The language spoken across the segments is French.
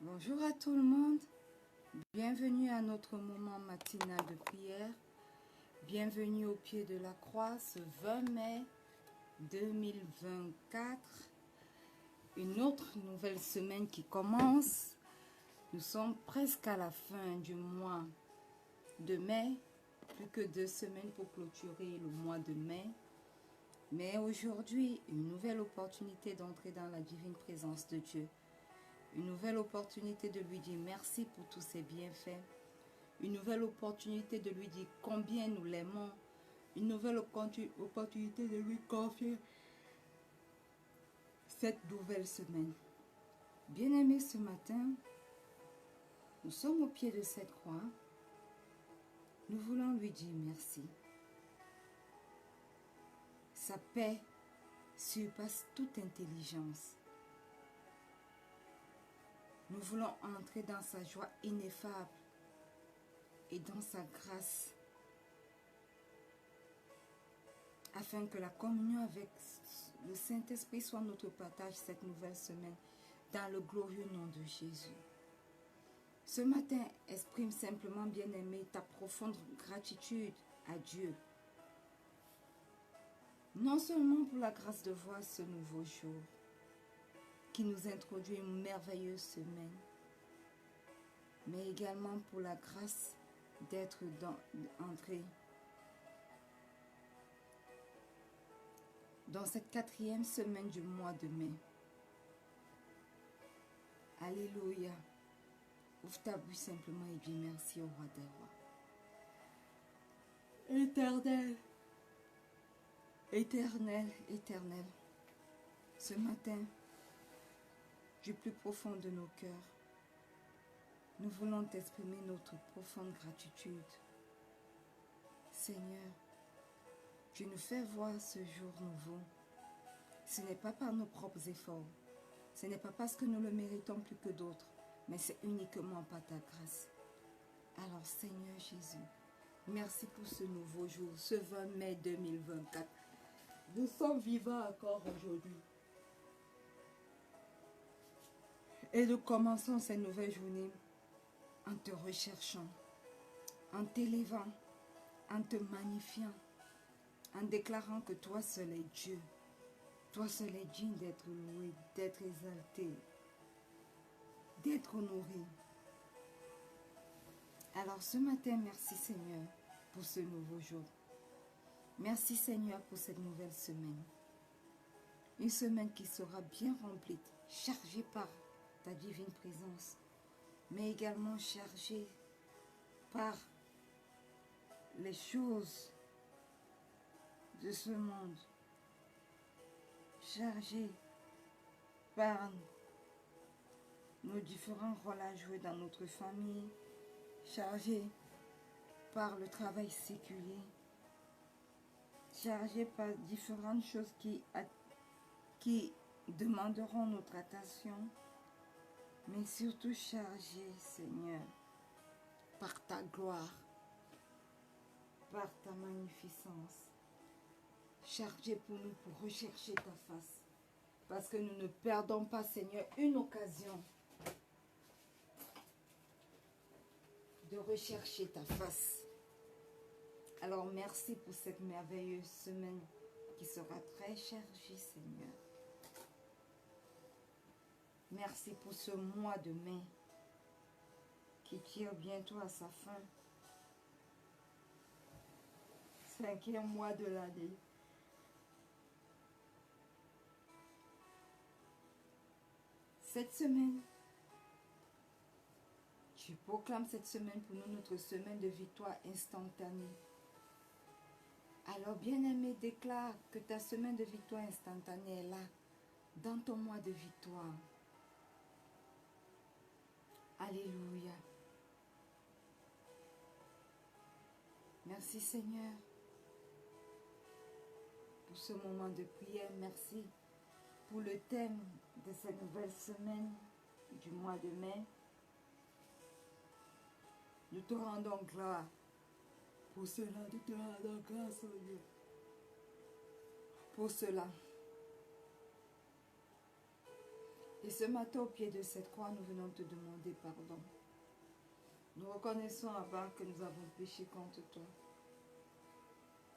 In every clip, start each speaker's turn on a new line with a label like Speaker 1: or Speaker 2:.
Speaker 1: Bonjour à tout le monde, bienvenue à notre moment matinal de prière, bienvenue au pied de la croix ce 20 mai 2024, une autre nouvelle semaine qui commence. Nous sommes presque à la fin du mois de mai, plus que 2 semaines pour clôturer le mois de mai. Mais aujourd'hui, une nouvelle opportunité d'entrer dans la divine présence de Dieu. Une nouvelle opportunité de lui dire merci pour tous ses bienfaits. Une nouvelle opportunité de lui dire combien nous l'aimons. Une nouvelle opportunité de lui confier cette nouvelle semaine. Bien-aimés, ce matin, nous sommes au pied de cette croix. Nous voulons lui dire merci. Sa paix surpasse toute intelligence. Nous voulons entrer dans sa joie ineffable et dans sa grâce, afin que la communion avec le Saint-Esprit soit notre partage cette nouvelle semaine, dans le glorieux nom de Jésus. Ce matin, exprime simplement, bien-aimé, ta profonde gratitude à Dieu. Non seulement pour la grâce de voir ce nouveau jour, qui nous introduit une merveilleuse semaine, mais également pour la grâce d'être entré dans cette 4e semaine du mois de mai. Alléluia. Ouvre ta bouche simplement et dis merci au roi des rois. Éternel, éternel, éternel, ce matin, du plus profond de nos cœurs, nous voulons t'exprimer notre profonde gratitude. Seigneur, tu nous fais voir ce jour nouveau. Ce n'est pas par nos propres efforts, ce n'est pas parce que nous le méritons plus que d'autres, mais c'est uniquement par ta grâce. Alors Seigneur Jésus, merci pour ce nouveau jour, ce 20 mai 2024. Nous sommes vivants encore aujourd'hui. Et nous commençons cette nouvelle journée en te recherchant, en t'élevant, en te magnifiant, en déclarant que toi seul es Dieu. Toi seul es digne d'être loué, d'être exalté, d'être honoré. Alors ce matin, merci Seigneur pour ce nouveau jour. Merci Seigneur pour cette nouvelle semaine. Une semaine qui sera bien remplie, chargée par ta divine présence, mais également chargée par les choses de ce monde, chargée par nos différents rôles à jouer dans notre famille, chargée par le travail séculier, chargée par différentes choses qui demanderont notre attention, mais surtout chargée, Seigneur, par ta gloire, par ta magnificence, chargée pour nous pour rechercher ta face, parce que nous ne perdons pas, Seigneur, une occasion de rechercher ta face. Alors merci pour cette merveilleuse semaine qui sera très chargée, Seigneur. Merci pour ce mois de mai qui tire bientôt à sa fin. 5e mois de l'année. Cette semaine, tu proclames cette semaine pour nous notre semaine de victoire instantanée. Alors bien-aimé, déclare que ta semaine de victoire instantanée est là, dans ton mois de victoire. Alléluia. Merci Seigneur. pour ce moment de prière. Merci pour le thème de cette nouvelle semaine du mois de mai. Nous te rendons gloire pour cela. Nous te rendons grâce, oh Dieu. Pour cela. Et ce matin, au pied de cette croix, nous venons te demander pardon. Nous reconnaissons, Abba, que nous avons péché contre toi.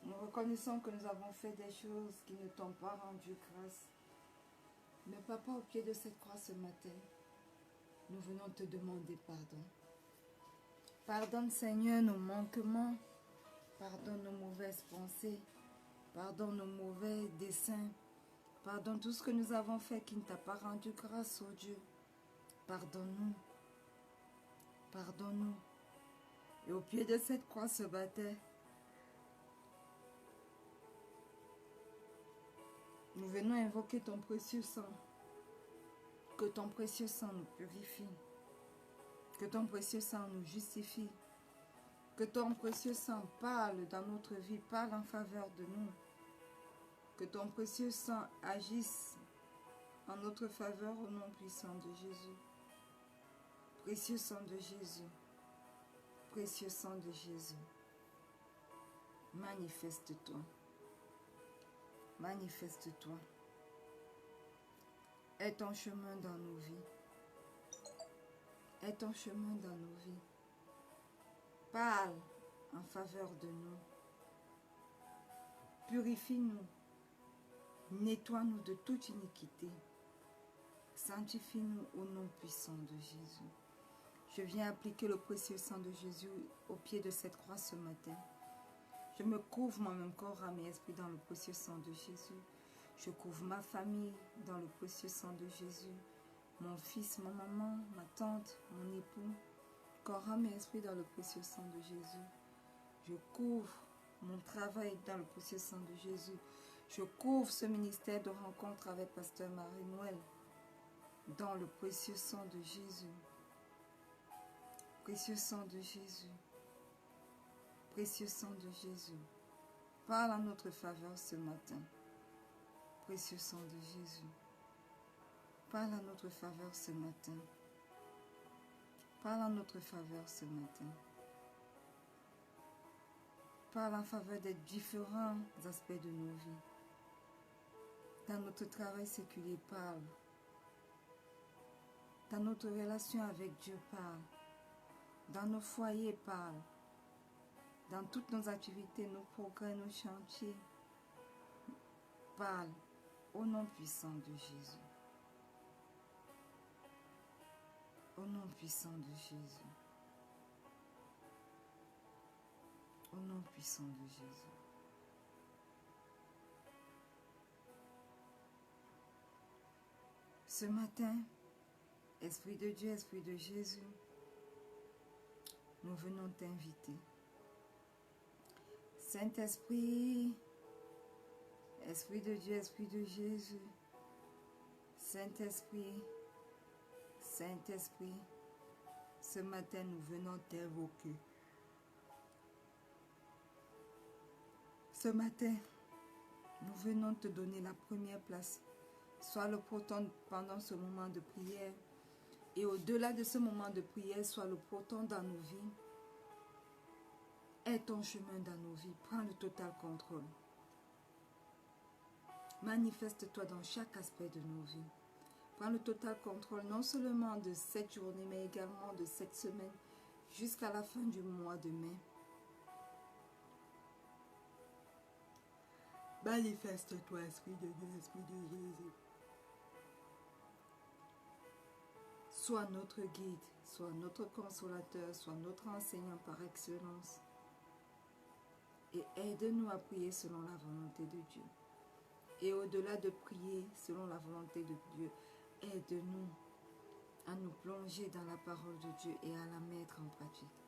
Speaker 1: Nous reconnaissons que nous avons fait des choses qui ne t'ont pas rendu grâce. Mais Papa, au pied de cette croix ce matin, nous venons te demander pardon. Pardonne, Seigneur, nos manquements. Pardonne nos mauvaises pensées. Pardonne nos mauvais desseins. Pardonne tout ce que nous avons fait qui ne t'a pas rendu grâce, oh Dieu. Pardonne-nous. Pardonne-nous. Et au pied de cette croix ce matin, nous venons invoquer ton précieux sang. Que ton précieux sang nous purifie. Que ton précieux sang nous justifie. Que ton précieux sang parle dans notre vie, parle en faveur de nous. Que ton précieux sang agisse en notre faveur au nom puissant de Jésus. Précieux sang de Jésus. Précieux sang de Jésus. Manifeste-toi. Manifeste-toi. Aie ton chemin dans nos vies. Aie ton chemin dans nos vies. Parle en faveur de nous. Purifie-nous. Nettoie-nous de toute iniquité. Sanctifie-nous au nom puissant de Jésus. Je viens appliquer le précieux sang de Jésus au pied de cette croix ce matin. Je me couvre moi-même corps, âme et esprit dans le précieux sang de Jésus. Je couvre ma famille dans le précieux sang de Jésus. Mon fils, ma maman, ma tante, mon époux, corps, âme et esprit dans le précieux sang de Jésus. Je couvre mon travail dans le précieux sang de Jésus. Je couvre ce ministère de rencontre avec Pasteur Marie-Noël dans le précieux sang de Jésus. Précieux sang de Jésus. Précieux sang de Jésus. Parle en notre faveur ce matin. Précieux sang de Jésus. Parle en notre faveur ce matin. Parle en notre faveur ce matin. Parle en faveur des différents aspects de nos vies. Dans notre travail séculier, parle. Dans notre relation avec Dieu, parle. Dans nos foyers, parle. Dans toutes nos activités, nos progrès, nos chantiers, parle au nom puissant de Jésus. Au nom puissant de Jésus. Au nom puissant de Jésus. Ce matin, Esprit de Dieu, Esprit de Jésus, nous venons t'inviter. Saint-Esprit, Esprit de Dieu, Esprit de Jésus, Saint-Esprit, Saint-Esprit, ce matin nous venons t'invoquer. Ce matin, nous venons te donner la première place. Sois le proton pendant ce moment de prière. Et au-delà de ce moment de prière, sois le proton dans nos vies. Aie ton chemin dans nos vies. Prends le total contrôle. Manifeste-toi dans chaque aspect de nos vies. Prends le total contrôle non seulement de cette journée, mais également de cette semaine jusqu'à la fin du mois de mai. Manifeste-toi, Esprit de Dieu, Esprit de Jésus. Sois notre guide, sois notre consolateur, sois notre enseignant par excellence. Et aide-nous à prier selon la volonté de Dieu. Et au-delà de prier selon la volonté de Dieu, aide-nous à nous plonger dans la parole de Dieu et à la mettre en pratique.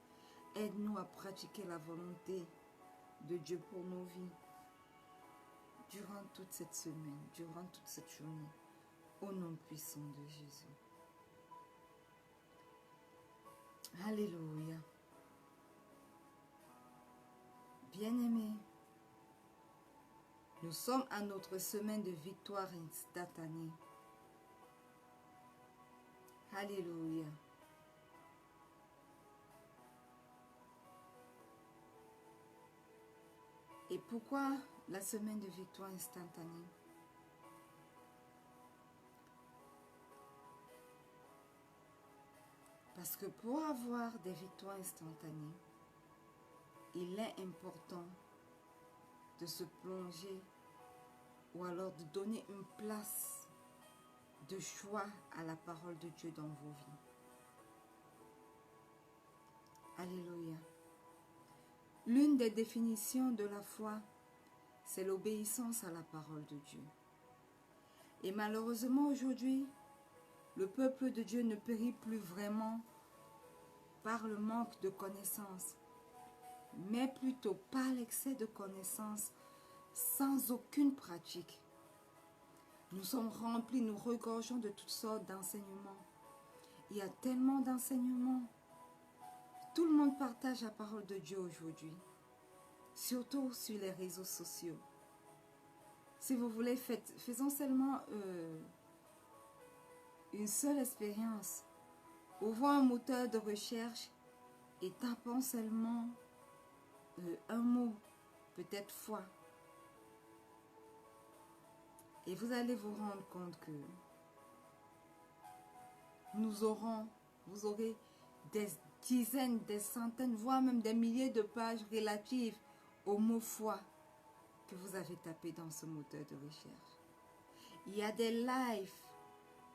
Speaker 1: Aide-nous à pratiquer la volonté de Dieu pour nos vies durant toute cette semaine, durant toute cette journée, au nom puissant de Jésus. Alléluia. Bien-aimés, Nous sommes à notre semaine de victoire instantanée. Alléluia. Et pourquoi la semaine de victoire instantanée? Parce que pour avoir des victoires instantanées, il est important de se plonger ou alors de donner une place de choix à la parole de Dieu dans vos vies. Alléluia. L'une des définitions de la foi, c'est l'obéissance à la parole de Dieu. Et malheureusement aujourd'hui, le peuple de Dieu ne périt plus vraiment par le manque de connaissances, mais plutôt par l'excès de connaissances sans aucune pratique. Nous sommes remplis, nous regorgeons de toutes sortes d'enseignements. Il y a tellement d'enseignements. Tout le monde partage la parole de Dieu aujourd'hui, surtout sur les réseaux sociaux. Si vous voulez, faisons seulement une seule expérience. Ouvrons un moteur de recherche et tapons seulement un mot, peut-être foi. Et vous allez vous rendre compte que vous aurez des dizaines, des centaines, voire même des milliers de pages relatives au mot foi que vous avez tapé dans ce moteur de recherche. Il y a des lives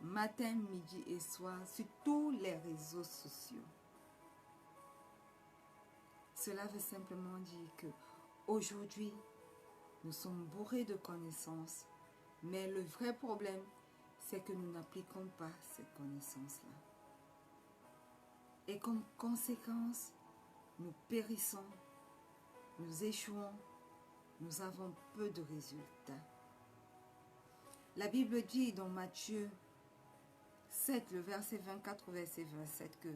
Speaker 1: matin, midi et soir sur tous les réseaux sociaux. Cela veut simplement dire que aujourd'hui, nous sommes bourrés de connaissances, mais le vrai problème, c'est que nous n'appliquons pas ces connaissances-là. Et comme conséquence, nous périssons, nous échouons, nous avons peu de résultats. La Bible dit dans Matthieu 7, le verset 24 au verset 27 que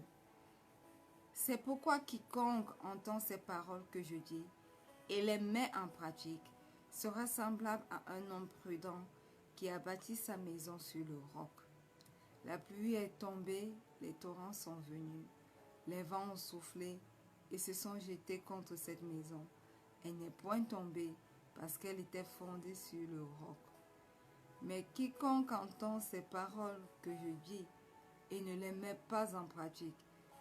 Speaker 1: c'est pourquoi quiconque entend ces paroles que je dis et les met en pratique sera semblable à un homme prudent qui a bâti sa maison sur le roc. La pluie est tombée, les torrents sont venus, les vents ont soufflé et se sont jetés contre cette maison. Elle n'est point tombée parce qu'elle était fondée sur le roc. Mais quiconque entend ces paroles que je dis et ne les met pas en pratique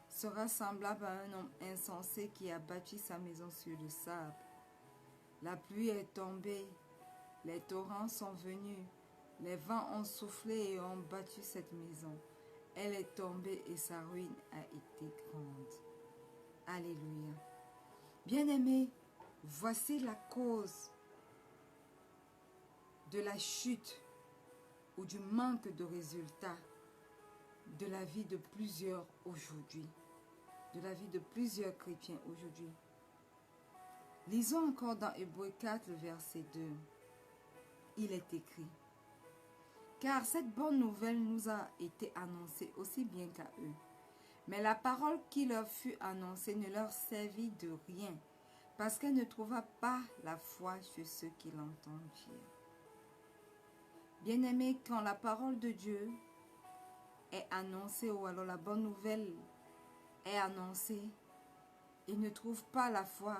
Speaker 1: sera semblable à un homme insensé qui a bâti sa maison sur le sable. La pluie est tombée, les torrents sont venus, les vents ont soufflé et ont battu cette maison. Elle est tombée et sa ruine a été grande. Alléluia. Bien-aimés, voici la cause de la chute ou du manque de résultats de la vie de plusieurs aujourd'hui, de la vie de plusieurs chrétiens aujourd'hui. Lisons encore dans Hébreux 4, le verset 2. Il est écrit: car cette bonne nouvelle nous a été annoncée aussi bien qu'à eux. Mais la parole qui leur fut annoncée ne leur servit de rien, parce qu'elle ne trouva pas la foi chez ceux qui l'entendirent. Bien-aimés, quand la parole de Dieu est annoncée, ou alors la bonne nouvelle est annoncée, il ne trouve pas la foi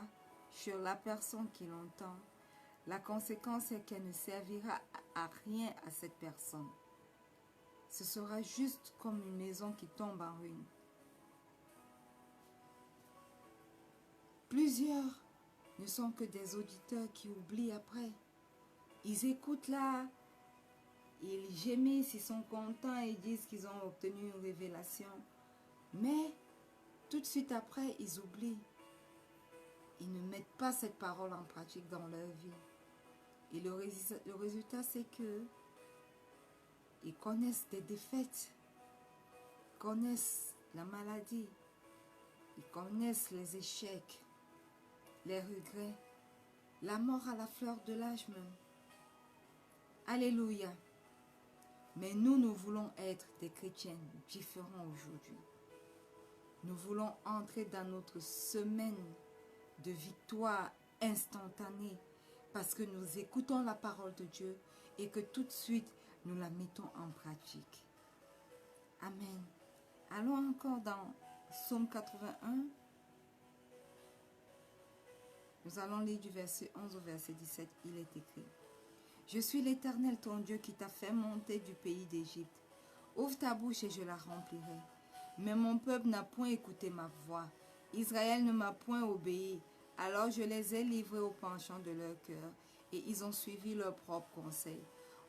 Speaker 1: sur la personne qui l'entend. La conséquence est qu'elle ne servira à rien à cette personne. Ce sera juste comme une maison qui tombe en ruine. Plusieurs ne sont que des auditeurs qui oublient après. Ils écoutent là, ils gémissent, ils sont contents, ils disent qu'ils ont obtenu une révélation. Mais tout de suite après, ils oublient. Ils ne mettent pas cette parole en pratique dans leur vie. Et le résultat, c'est que ils connaissent des défaites, ils connaissent la maladie, ils connaissent les échecs, les regrets, la mort à la fleur de l'âge même. Alléluia. Mais nous voulons être des chrétiens différents aujourd'hui. Nous voulons entrer dans notre semaine de victoire instantanée parce que nous écoutons la parole de Dieu et que tout de suite, nous la mettons en pratique. Amen. Allons encore dans Psaume 81. Nous allons lire du verset 11 au verset 17. Il est écrit: Je suis l'Éternel ton Dieu qui t'a fait monter du pays d'Égypte. Ouvre ta bouche et je la remplirai. Mais mon peuple n'a point écouté ma voix. Israël ne m'a point obéi. Alors je les ai livrés au penchant de leur cœur et ils ont suivi leur propre conseil.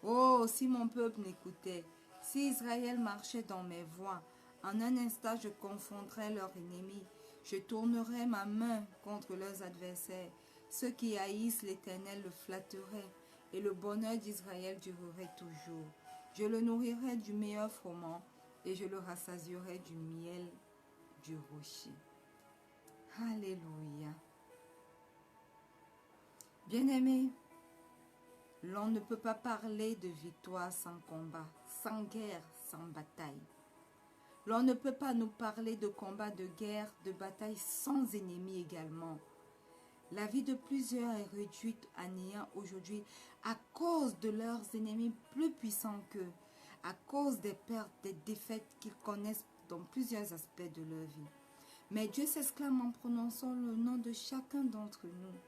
Speaker 1: Oh, si mon peuple m'écoutait, si Israël marchait dans mes voies, en un instant je confondrais leurs ennemis. Je tournerais ma main contre leurs adversaires. Ceux qui haïssent l'Éternel le flatteraient et le bonheur d'Israël durerait toujours. Je le nourrirai du meilleur froment et je le rassasierai du miel du rocher. Alléluia. Bien-aimés, l'on ne peut pas parler de victoire sans combat, sans guerre, sans bataille. L'on ne peut pas nous parler de combat, de guerre, de bataille sans ennemis également. La vie de plusieurs est réduite à néant aujourd'hui à cause de leurs ennemis plus puissants qu'eux, à cause des pertes, des défaites qu'ils connaissent dans plusieurs aspects de leur vie. Mais Dieu s'exclame en prononçant le nom de chacun d'entre nous.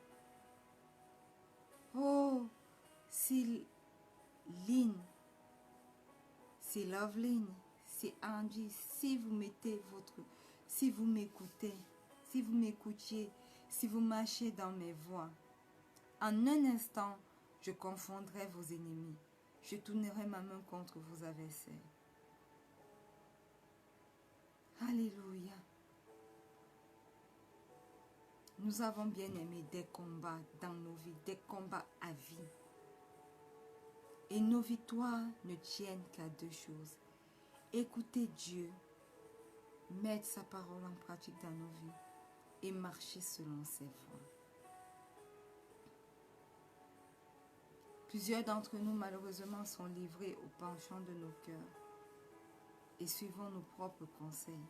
Speaker 1: Oh, si Lynn, si Loveline, si Angie, si vous m'écoutez, si vous m'écoutiez, si vous marchez dans mes voies, en un instant, je confondrai vos ennemis. Je tournerai ma main contre vos adversaires. Alléluia. Nous avons bien aimé des combats dans nos vies, des combats à vie. Et nos victoires ne tiennent qu'à deux choses. Écouter Dieu, mettre sa parole en pratique dans nos vies et marcher selon ses voies. Plusieurs d'entre nous, malheureusement, sont livrés au penchant de nos cœurs et suivons nos propres conseils.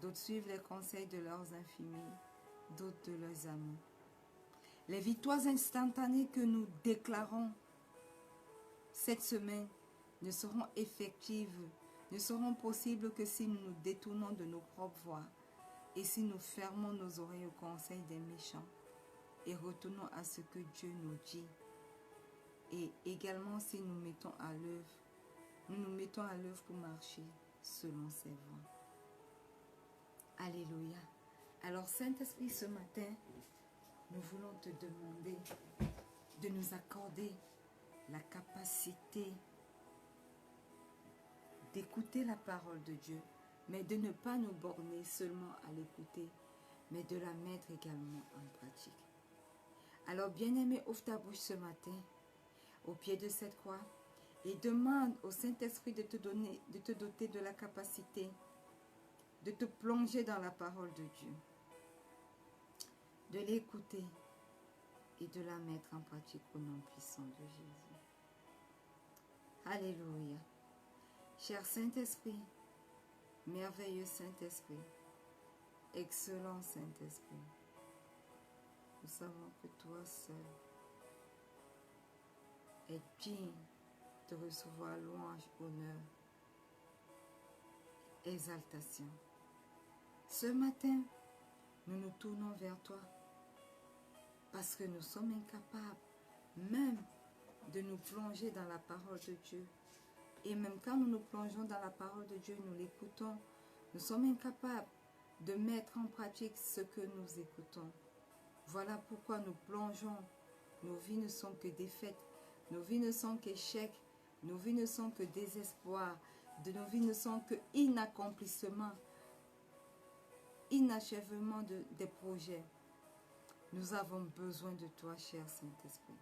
Speaker 1: D'autres suivent les conseils de leurs infirmiers, d'autres de leurs amis. Les victoires instantanées que nous déclarons cette semaine ne seront effectives, ne seront possibles que si nous nous détournons de nos propres voies et si nous fermons nos oreilles au conseil des méchants et retournons à ce que Dieu nous dit. Et également si nous mettons à l'œuvre, nous nous mettons à l'œuvre pour marcher selon ses voies. Alléluia. Alors Saint-Esprit, ce matin, nous voulons te demander de nous accorder la capacité d'écouter la parole de Dieu, mais de ne pas nous borner seulement à l'écouter, mais de la mettre également en pratique. Alors, bien-aimé, ouvre ta bouche ce matin, au pied de cette croix, et demande au Saint-Esprit de te doter de la capacité de te plonger dans la parole de Dieu, de l'écouter et de la mettre en pratique au nom puissant de Jésus. Alléluia. Cher Saint-Esprit, merveilleux Saint-Esprit, excellent Saint-Esprit, nous savons que toi seul es digne de recevoir louange, honneur, exaltation. Ce matin, nous nous tournons vers toi parce que nous sommes incapables même de nous plonger dans la parole de Dieu. Et même quand nous nous plongeons dans la parole de Dieu, nous l'écoutons, nous sommes incapables de mettre en pratique ce que nous écoutons. Voilà pourquoi nous plongeons. Nos vies ne sont que défaites, nos vies ne sont qu'échecs, nos vies ne sont que désespoir, nos vies ne sont que inaccomplissement, inachèvement des projets. Nous avons besoin de toi, cher Saint-Esprit.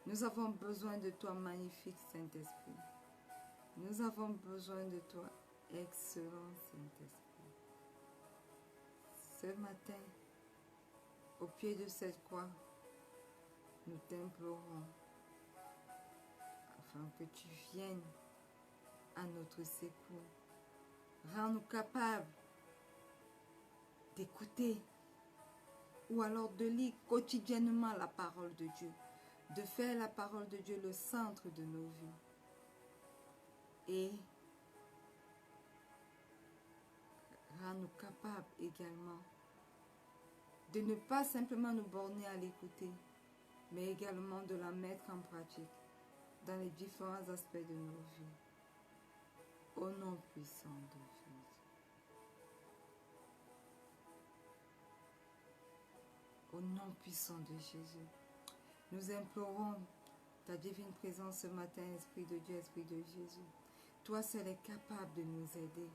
Speaker 1: Nous avons besoin de toi, magnifique Saint-Esprit. Nous avons besoin de toi, excellent Saint-Esprit. Ce matin, au pied de cette croix, nous t'implorons afin que tu viennes à notre secours. Rends-nous capables d'écouter ou alors de lire quotidiennement la parole de Dieu, de faire la parole de Dieu le centre de nos vies. Et rends-nous capables également de ne pas simplement nous borner à l'écouter, mais également de la mettre en pratique dans les différents aspects de nos vies. Au nom puissant de Jésus. Au nom puissant de Jésus. Nous implorons ta divine présence ce matin, Esprit de Dieu, Esprit de Jésus. Toi seul es capable de nous aider.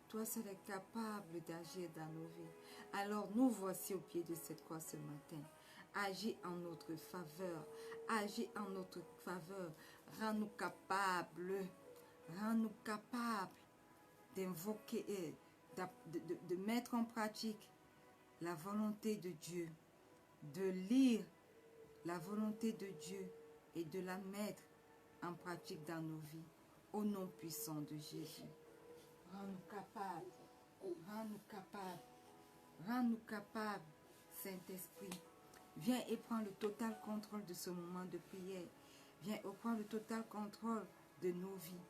Speaker 1: Toi seul es capable d'agir dans nos vies. Alors nous voici au pied de cette croix ce matin. Agis en notre faveur. Agis en notre faveur. Rends-nous capables. Rends-nous capables d'invoquer, de mettre en pratique la volonté de Dieu, de lire la volonté de Dieu et de la mettre en pratique dans nos vies. Au nom puissant de Jésus. Rends-nous capables, rends-nous capables, rends-nous capables, Saint-Esprit. Viens et prends le total contrôle de ce moment de prière. Viens et prends le total contrôle de nos vies.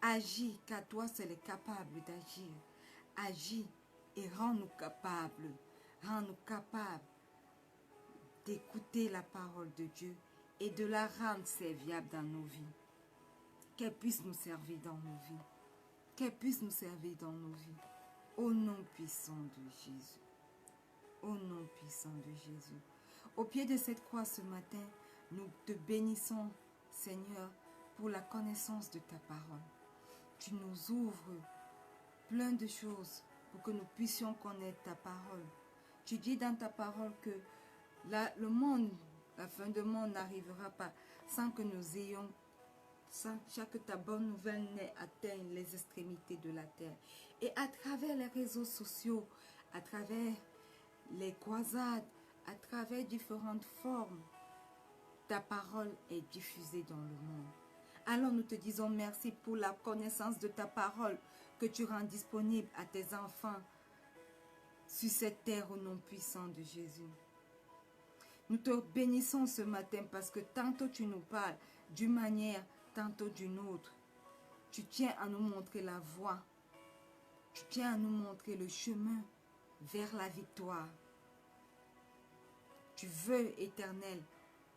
Speaker 1: Agis, car toi seul es capable d'agir. Agis et rends-nous capables. Rends-nous capables d'écouter la parole de Dieu et de la rendre serviable dans nos vies. Qu'elle puisse nous servir dans nos vies. Qu'elle puisse nous servir dans nos vies. Au nom puissant de Jésus. Au nom puissant de Jésus. Au pied de cette croix ce matin, nous te bénissons, Seigneur, pour la connaissance de ta parole. Tu nous ouvres plein de choses pour que nous puissions connaître ta parole. Tu dis dans ta parole que le monde, la fin du monde n'arrivera pas sans que nous ayons, sans que ta bonne nouvelle n'ait atteint les extrémités de la terre. Et à travers les réseaux sociaux, à travers les croisades, à travers différentes formes, ta parole est diffusée dans le monde. Alors nous te disons merci pour la connaissance de ta parole que tu rends disponible à tes enfants sur cette terre au nom puissant de Jésus. Nous te bénissons ce matin parce que tantôt tu nous parles d'une manière, tantôt d'une autre. Tu tiens à nous montrer la voie. Tu tiens à nous montrer le chemin vers la victoire. Tu veux, Éternel,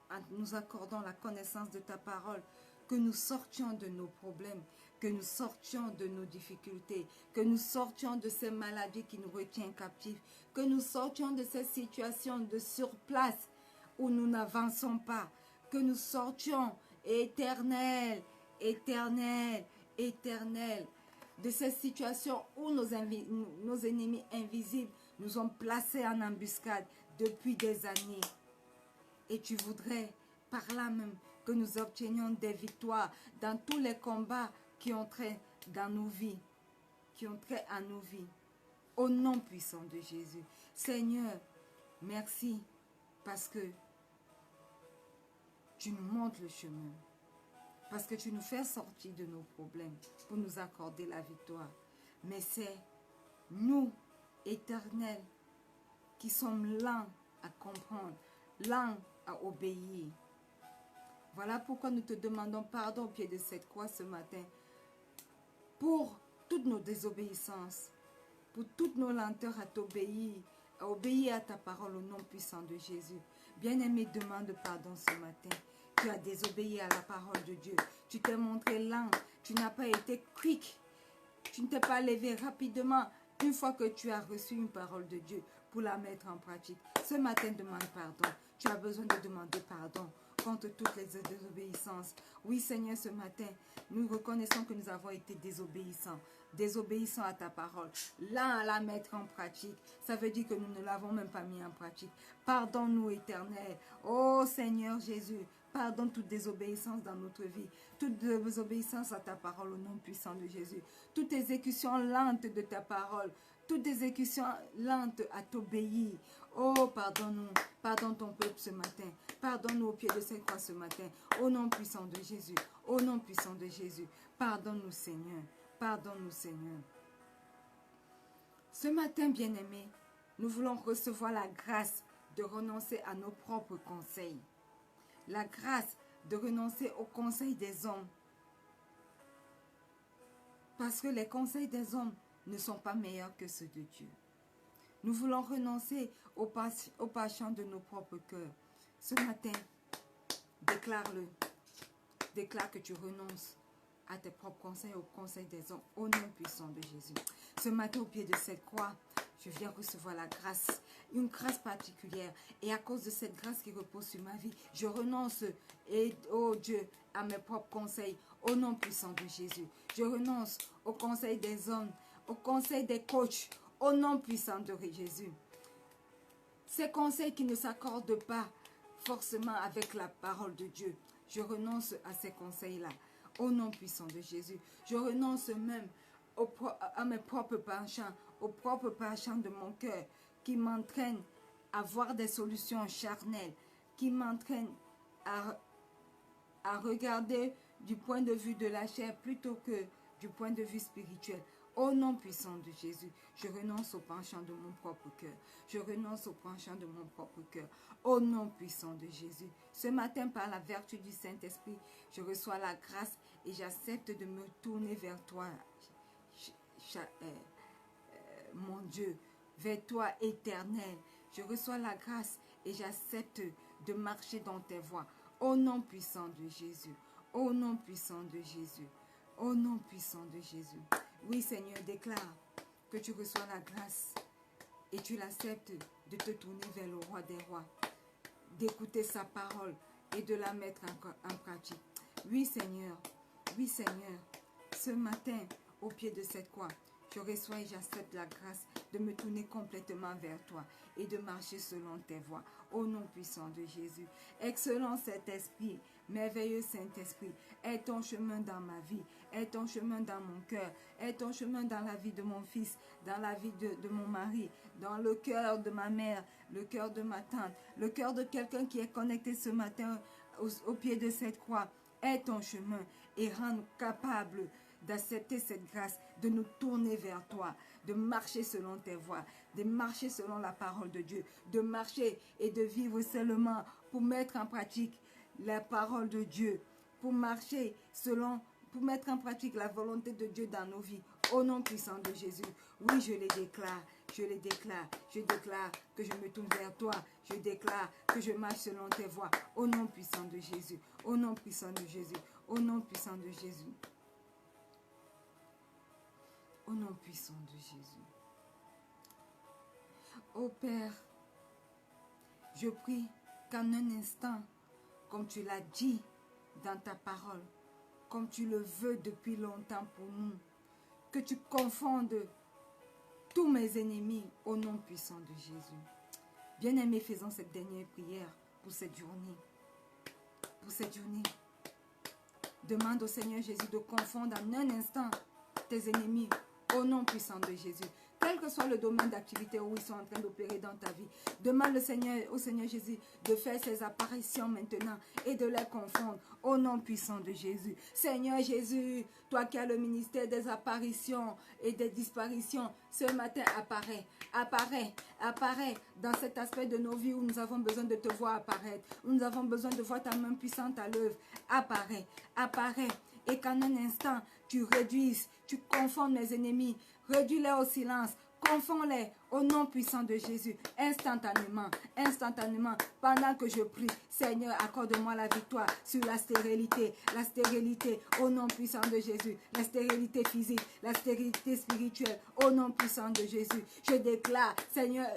Speaker 1: en nous accordant la connaissance de ta parole, que nous sortions de nos problèmes, que nous sortions de nos difficultés, que nous sortions de ces maladies qui nous retiennent captifs, que nous sortions de ces situations de surplace où nous n'avançons pas, que nous sortions, Éternel, Éternel, Éternel, de ces situations où nos ennemis invisibles nous ont placés en embuscade depuis des années. Et tu voudrais, par là même, que nous obtenions des victoires dans tous les combats qui ont trait dans nos vies, qui ont trait à nos vies. Au nom puissant de Jésus. Seigneur, merci parce que tu nous montres le chemin. Parce que tu nous fais sortir de nos problèmes pour nous accorder la victoire. Mais c'est nous, Éternel, qui sommes lents à comprendre, lents à obéir. Voilà pourquoi nous te demandons pardon au pied de cette croix ce matin pour toutes nos désobéissances, pour toutes nos lenteurs à t'obéir, à obéir à ta parole au nom puissant de Jésus. Bien-aimé, demande pardon ce matin. Tu as désobéi à la parole de Dieu. Tu t'es montré lent. Tu n'as pas été quick. Tu ne t'es pas levé rapidement une fois que tu as reçu une parole de Dieu pour la mettre en pratique. Ce matin, demande pardon. Tu as besoin de demander pardon contre toutes les désobéissances. Oui, Seigneur, ce matin, nous reconnaissons que nous avons été désobéissants. Désobéissants à ta parole. Là, à la mettre en pratique. Ça veut dire que nous ne l'avons même pas mis en pratique. Pardonne-nous, Éternel. Oh, Seigneur Jésus. Pardonne toute désobéissance dans notre vie. Toute désobéissance à ta parole au nom puissant de Jésus. Toute exécution lente de ta parole. Toute exécution lente à t'obéir. Oh, pardonne-nous. Pardonne ton peuple ce matin. Pardonne-nous au pied de cette croix ce matin. Au nom puissant de Jésus. Au nom puissant de Jésus. Pardonne-nous, Seigneur. Pardonne-nous, Seigneur. Ce matin, bien-aimés, nous voulons recevoir la grâce de renoncer à nos propres conseils. La grâce de renoncer aux conseils des hommes. Parce que les conseils des hommes ne sont pas meilleurs que ceux de Dieu. Nous voulons renoncer aux passions de nos propres cœurs. Ce matin, déclare-le. Déclare que tu renonces à tes propres conseils, aux conseils des hommes, au nom puissant de Jésus. Ce matin, au pied de cette croix, je viens recevoir la grâce, une grâce particulière. Et à cause de cette grâce qui repose sur ma vie, je renonce, oh Dieu, à mes propres conseils, au nom puissant de Jésus. Je renonce aux conseils des hommes, aux conseils des coachs, au nom puissant de Jésus. Ces conseils qui ne s'accordent pas forcément avec la parole de Dieu. Je renonce à ces conseils-là, au nom puissant de Jésus. Je renonce même à mes propres penchants, aux propres penchants de mon cœur, qui m'entraînent à voir des solutions charnelles, qui m'entraînent à regarder du point de vue de la chair plutôt que du point de vue spirituel. Au nom puissant de Jésus, je renonce au penchant de mon propre cœur. Je renonce au penchant de mon propre cœur. Au nom puissant de Jésus. Ce matin, par la vertu du Saint-Esprit, je reçois la grâce et j'accepte de me tourner vers toi, mon Dieu, vers toi éternel. Je reçois la grâce et j'accepte de marcher dans tes voies. Au nom puissant de Jésus. Au nom puissant de Jésus. Au nom puissant de Jésus. Oui, Seigneur, déclare que tu reçois la grâce et tu l'acceptes de te tourner vers le roi des rois, d'écouter sa parole et de la mettre en pratique. Oui, Seigneur, ce matin, au pied de cette croix, je reçois et j'accepte la grâce de me tourner complètement vers toi et de marcher selon tes voies. Au nom puissant de Jésus. Excellent Saint-Esprit, merveilleux Saint-Esprit, aie ton chemin dans ma vie, aie ton chemin dans mon cœur, aie ton chemin dans la vie de mon fils, dans la vie de mon mari, dans le cœur de ma mère, le cœur de ma tante, le cœur de quelqu'un qui est connecté ce matin au pied de cette croix. Aie ton chemin et rends-nous capables d'accepter cette grâce, de nous tourner vers toi, de marcher selon tes voies, de marcher selon la parole de Dieu, de marcher et de vivre seulement pour mettre en pratique la parole de Dieu, pour marcher pour mettre en pratique la volonté de Dieu dans nos vies. Au nom puissant de Jésus, oui, je les déclare, je déclare que je me tourne vers toi, je déclare que je marche selon tes voies. Au nom puissant de Jésus, au nom puissant de Jésus, au nom puissant de Jésus. Au nom puissant de Jésus. Ô Père, je prie qu'en un instant, comme tu l'as dit dans ta parole, comme tu le veux depuis longtemps pour nous, que tu confondes tous mes ennemis au nom puissant de Jésus. Bien-aimés, faisons cette dernière prière pour cette journée. Pour cette journée. Demande au Seigneur Jésus de confondre en un instant tes ennemis au nom puissant de Jésus. Quel que soit le domaine d'activité où ils sont en train d'opérer dans ta vie, demande au Seigneur Jésus de faire ses apparitions maintenant et de les confondre au nom puissant de Jésus. Seigneur Jésus, toi qui as le ministère des apparitions et des disparitions, ce matin apparaît dans cet aspect de nos vies où nous avons besoin de te voir apparaître, où nous avons besoin de voir ta main puissante à l'œuvre. Apparaît. Et qu'en un instant, tu réduises, tu confondes mes ennemis, réduis-les au silence, confonds-les au nom puissant de Jésus, instantanément, pendant que je prie. Seigneur, accorde-moi la victoire sur la stérilité, au nom puissant de Jésus, la stérilité physique, la stérilité spirituelle, au nom puissant de Jésus. Je déclare, Seigneur,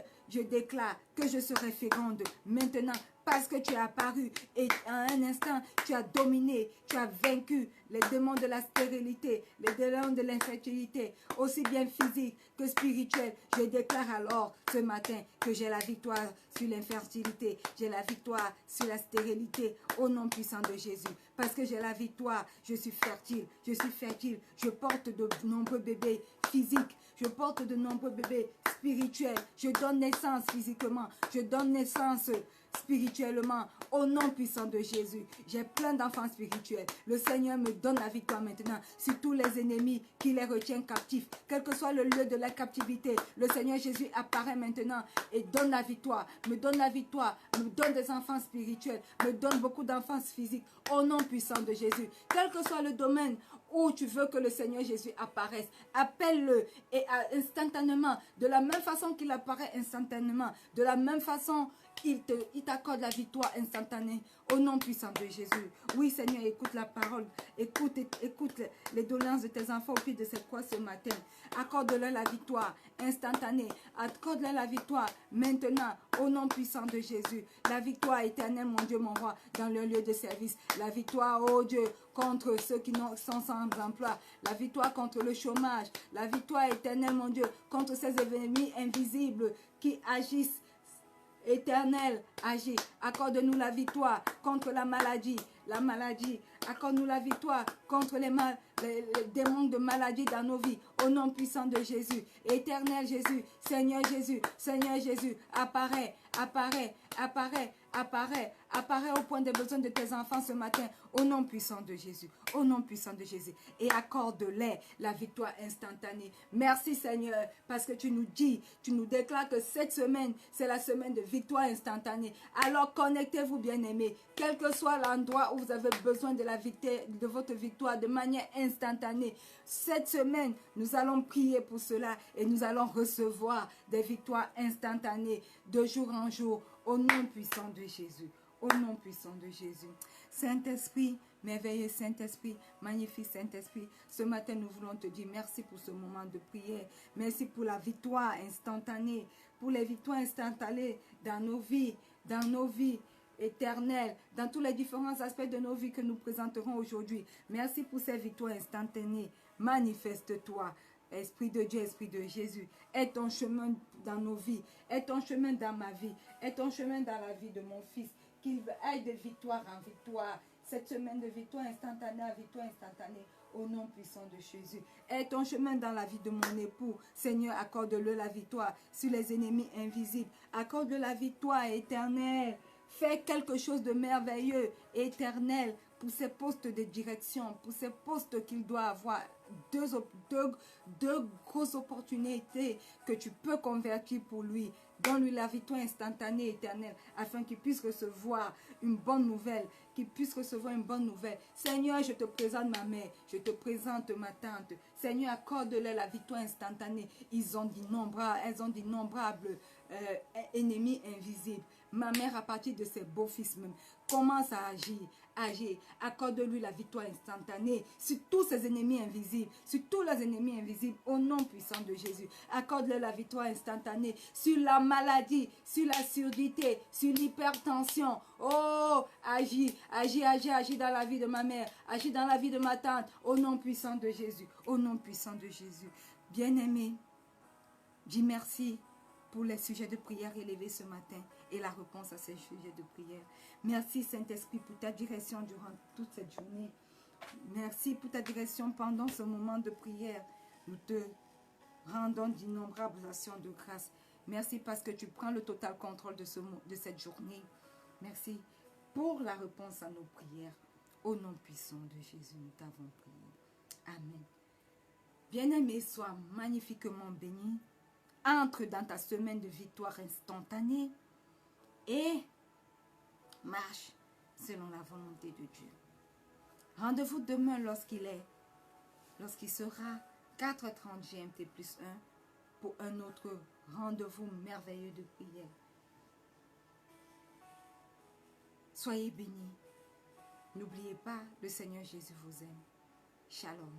Speaker 1: que je serai féconde maintenant, parce que tu es apparu et en un instant, tu as dominé, tu as vaincu les démons de la stérilité, les démons de l'infertilité, aussi bien physique que spirituel. Je déclare alors ce matin que j'ai la victoire sur l'infertilité, j'ai la victoire sur la stérilité au nom puissant de Jésus. Parce que j'ai la victoire, je suis fertile, je porte de nombreux bébés physiques, je porte de nombreux bébés spirituels, je donne naissance physiquement, je donne naissance spirituellement. Au nom puissant de Jésus, j'ai plein d'enfants spirituels. Le Seigneur me donne la victoire maintenant sur tous les ennemis qui les retiennent captifs. Quel que soit le lieu de la captivité, le Seigneur Jésus apparaît maintenant et donne la victoire. Me donne la victoire, me donne des enfants spirituels, me donne beaucoup d'enfants physiques. Au nom puissant de Jésus, quel que soit le domaine où tu veux que le Seigneur Jésus apparaisse, appelle-le et instantanément, de la même façon qu'il apparaît instantanément, de la même façon il t'accorde la victoire instantanée au nom puissant de Jésus. Oui Seigneur, écoute la parole, écoute les doléances de tes enfants au pied de cette croix ce matin. Accorde-leur la victoire instantanée, accorde-leur la victoire maintenant au nom puissant de Jésus. La victoire éternelle, mon Dieu, mon roi, dans leur lieu de service. La victoire, oh Dieu, contre ceux qui sont sans emploi. La victoire contre le chômage. La victoire éternelle, mon Dieu, contre ces ennemis invisibles qui agissent. Éternel, agis. Accorde-nous la victoire contre la maladie. La maladie. Accorde-nous la victoire contre les démons de maladie dans nos vies. Au nom puissant de Jésus. Éternel Jésus. Seigneur Jésus. Seigneur Jésus. Apparaît. Apparaît. Apparaît. Apparaît. Apparaît au point des besoins de tes enfants ce matin. Au nom puissant de Jésus. Au nom puissant de Jésus. Et accorde-les la victoire instantanée. Merci Seigneur. Parce que tu nous dis, tu nous déclares que cette semaine, c'est la semaine de victoire instantanée. Alors connectez-vous bien-aimés. Quel que soit l'endroit où vous avez besoin de votre victoire de manière instantanée. Cette semaine, nous allons prier pour cela et nous allons recevoir des victoires instantanées de jour en jour. Au nom puissant de Jésus. Au nom puissant de Jésus. Saint-Esprit, merveilleux Saint-Esprit, magnifique Saint-Esprit, ce matin nous voulons te dire merci pour ce moment de prière. Merci pour la victoire instantanée, pour les victoires instantanées dans nos vies éternelles, dans tous les différents aspects de nos vies que nous présenterons aujourd'hui. Merci pour ces victoires instantanées. Manifeste-toi. Esprit de Dieu, Esprit de Jésus, est ton chemin dans nos vies, est ton chemin dans ma vie, est ton chemin dans la vie de mon fils, qu'il aille de victoire en victoire, cette semaine de victoire instantanée à victoire instantanée, au nom puissant de Jésus. Est ton chemin dans la vie de mon époux, Seigneur, accorde-le la victoire sur les ennemis invisibles, accorde-le la victoire éternelle, fais quelque chose de merveilleux, éternel, pour ces postes de direction, pour ces postes qu'il doit avoir, deux grosses opportunités que tu peux convertir pour lui. Donne-lui la victoire instantanée, éternelle, afin qu'il puisse recevoir une bonne nouvelle, qu'il puisse recevoir une bonne nouvelle. Seigneur, je te présente ma mère, je te présente ma tante. Seigneur, accorde-leur la victoire instantanée. Elles ont d'innombrables ennemis invisibles. Ma mère, à partir de ses beaux-fils même, commence à agir. Accorde-lui la victoire instantanée sur tous ses ennemis invisibles, sur tous les ennemis invisibles, au nom puissant de Jésus. Accorde-lui la victoire instantanée sur la maladie, sur la surdité, sur l'hypertension. Oh, agis dans la vie de ma mère, agis dans la vie de ma tante, au nom puissant de Jésus, au nom puissant de Jésus. Bien-aimé, dis merci pour les sujets de prière élevés ce matin et la réponse à ces sujets de prière. Merci Saint-Esprit pour ta direction durant toute cette journée. Merci pour ta direction pendant ce moment de prière. Nous te rendons d'innombrables actions de grâce. Merci parce que tu prends le total contrôle de cette journée. Merci pour la réponse à nos prières. Au nom puissant de Jésus, nous t'avons prié. Amen. Bien-aimé, sois magnifiquement béni. Entre dans ta semaine de victoire instantanée et marche selon la volonté de Dieu. Rendez-vous demain lorsqu'il sera 4h30 GMT plus 1 pour un autre rendez-vous merveilleux de prière. Soyez bénis. N'oubliez pas, le Seigneur Jésus vous aime. Shalom.